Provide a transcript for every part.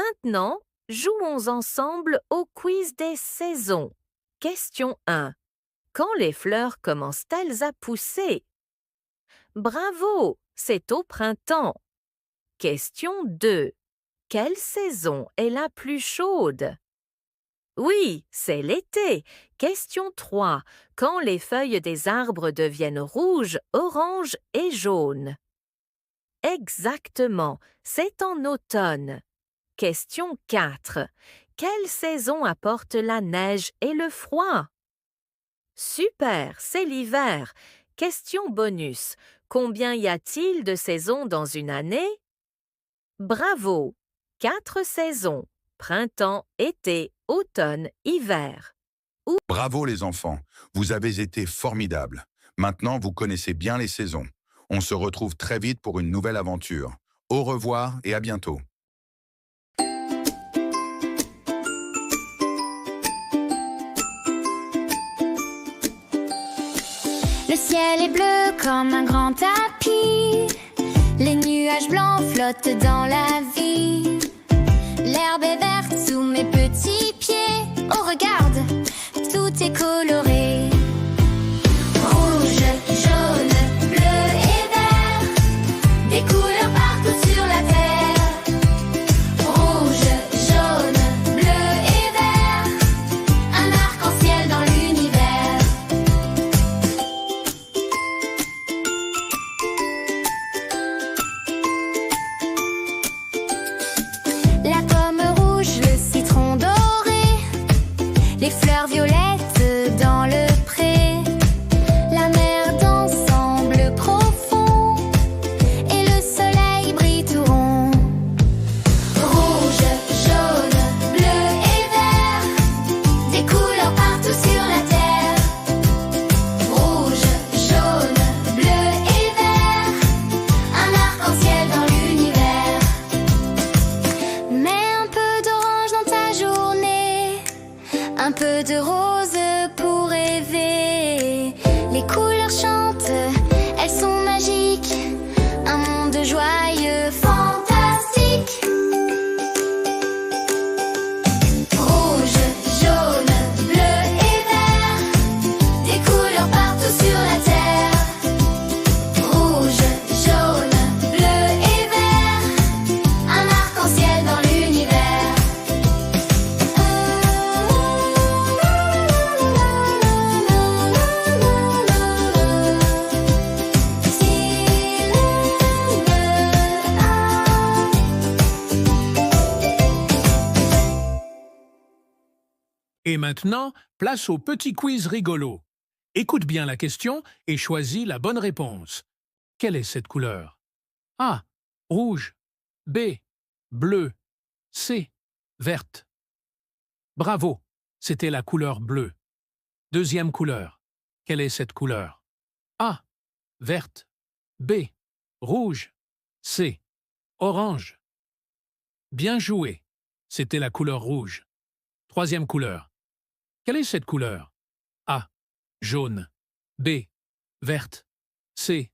Maintenant, jouons ensemble au quiz des saisons. Question 1. Quand les fleurs commencent-elles à pousser? Bravo, c'est au printemps. Question 2. Quelle saison est la plus chaude? Oui, c'est l'été. Question 3. Quand les feuilles des arbres deviennent rouges, oranges et jaunes? Exactement, c'est en automne. Question 4. Quelle saison apporte la neige et le froid? Super, c'est l'hiver. Question bonus. Combien y a-t-il de saisons dans une année? Bravo! 4 saisons. Printemps, été, automne, hiver. Bravo les enfants, vous avez été formidables. Maintenant, vous connaissez bien les saisons. On se retrouve très vite pour une nouvelle aventure. Au revoir et à bientôt. Le ciel est bleu comme un grand tapis. Les nuages blancs flottent dans la vie. L'herbe est verte sous mes petits pieds. Oh regarde, tout est coloré. Rouge, jaune, bleu et vert. Des couleurs partout sur la terre. Rouge, jaune, bleu et vert. Un arc-en-ciel dans l'univers. La pomme rouge, le citron doré, les fleurs violettes dans le pré, la mer danse en bleu profond et le soleil brille tout rond. Rouge, jaune, bleu et vert, des couleurs partout sur la terre. Rouge, jaune, bleu et vert, un arc-en-ciel dans l'univers. Mets un peu d'orange dans ta journée, un peu de rose pour rêver. Les couleurs chantent, elles sont magiques, un monde joyeux, fantastique. Rouge, jaune, bleu et vert, des couleurs partout sur la terre. Rouge, jaune, bleu et vert, un arc-en-ciel dans l'univers. Et maintenant, place au petit quiz rigolo. Écoute bien la question et choisis la bonne réponse. Quelle est cette couleur? A. Rouge. B. Bleu. C. Verte. Bravo, c'était la couleur bleue. Deuxième couleur. Quelle est cette couleur? A. Verte. B. Rouge. C. Orange. Bien joué, c'était la couleur rouge. Troisième couleur. Quelle est cette couleur? A. Jaune. B. Verte. C.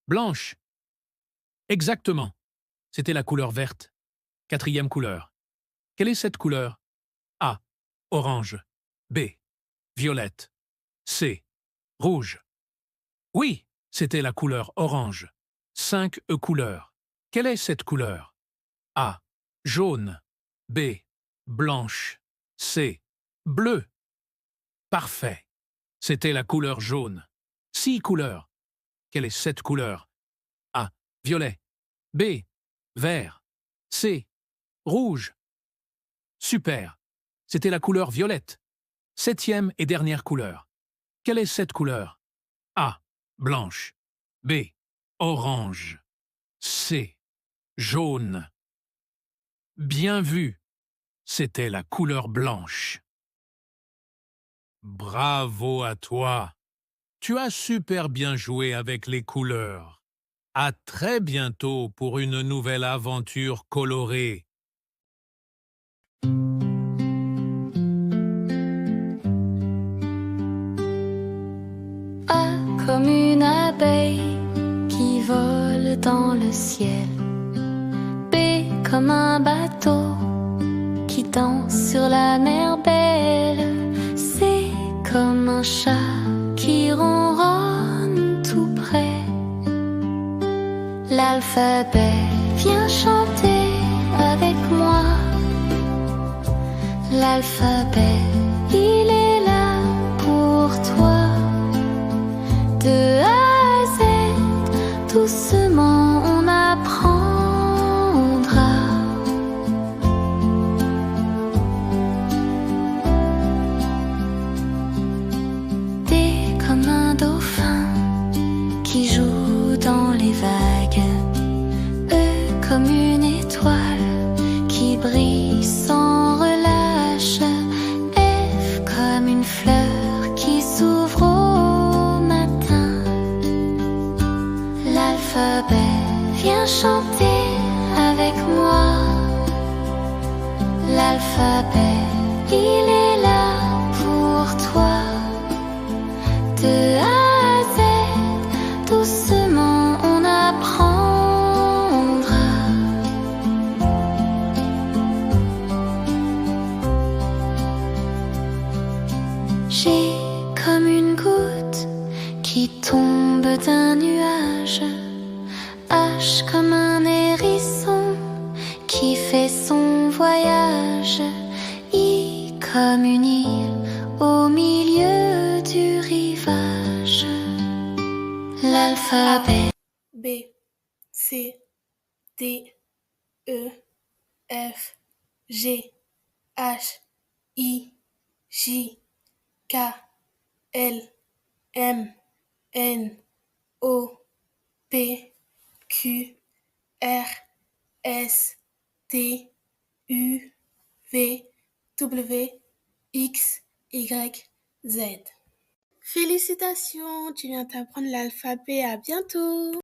Blanche. Exactement, c'était la couleur verte. Quatrième couleur. Quelle est cette couleur? A. Orange. B. Violette. C. Rouge. Oui, c'était la couleur orange. 5 couleurs. Quelle est cette couleur? A. Jaune. B. Blanche. C. Bleu. Parfait. C'était la couleur jaune. 6 couleurs. Quelle est cette couleur? A. Violet. B. Vert. C. Rouge. Super. C'était la couleur violette. 7e et dernière couleur. Quelle est cette couleur? A. Blanche. B. Orange. C. Jaune. Bien vu. C'était la couleur blanche. Bravo à toi. Tu as super bien joué avec les couleurs. À très bientôt pour une nouvelle aventure colorée. A comme une abeille qui vole dans le ciel. B comme un bateau danse sur la mer belle. C'est comme un chat qui ronronne tout près. L'alphabet, viens chanter avec moi. L'alphabet, il est là pour toi. De A à Z, doucement on apprendra. T'es comme un dauphin qui joue dans les vagues. E comme une étoile qui brille sans relâche. F comme une fleur qui s'ouvre au matin. L'alphabet, viens chanter avec moi. L'alphabet, il est là pour toi. De A à Z, doucement on apprendra. J'ai comme une goutte qui tombe d'un nuage. H comme un hérisson qui fait son voyage. I comme une île au milieu du rivage. L'alphabet. B, C, D, E, F, G, H, I, J, K, L, M, N, O, P, Q, R, S, T, U, V, W, X, Y, Z. Félicitations, tu viens d'apprendre l'alphabet, à bientôt!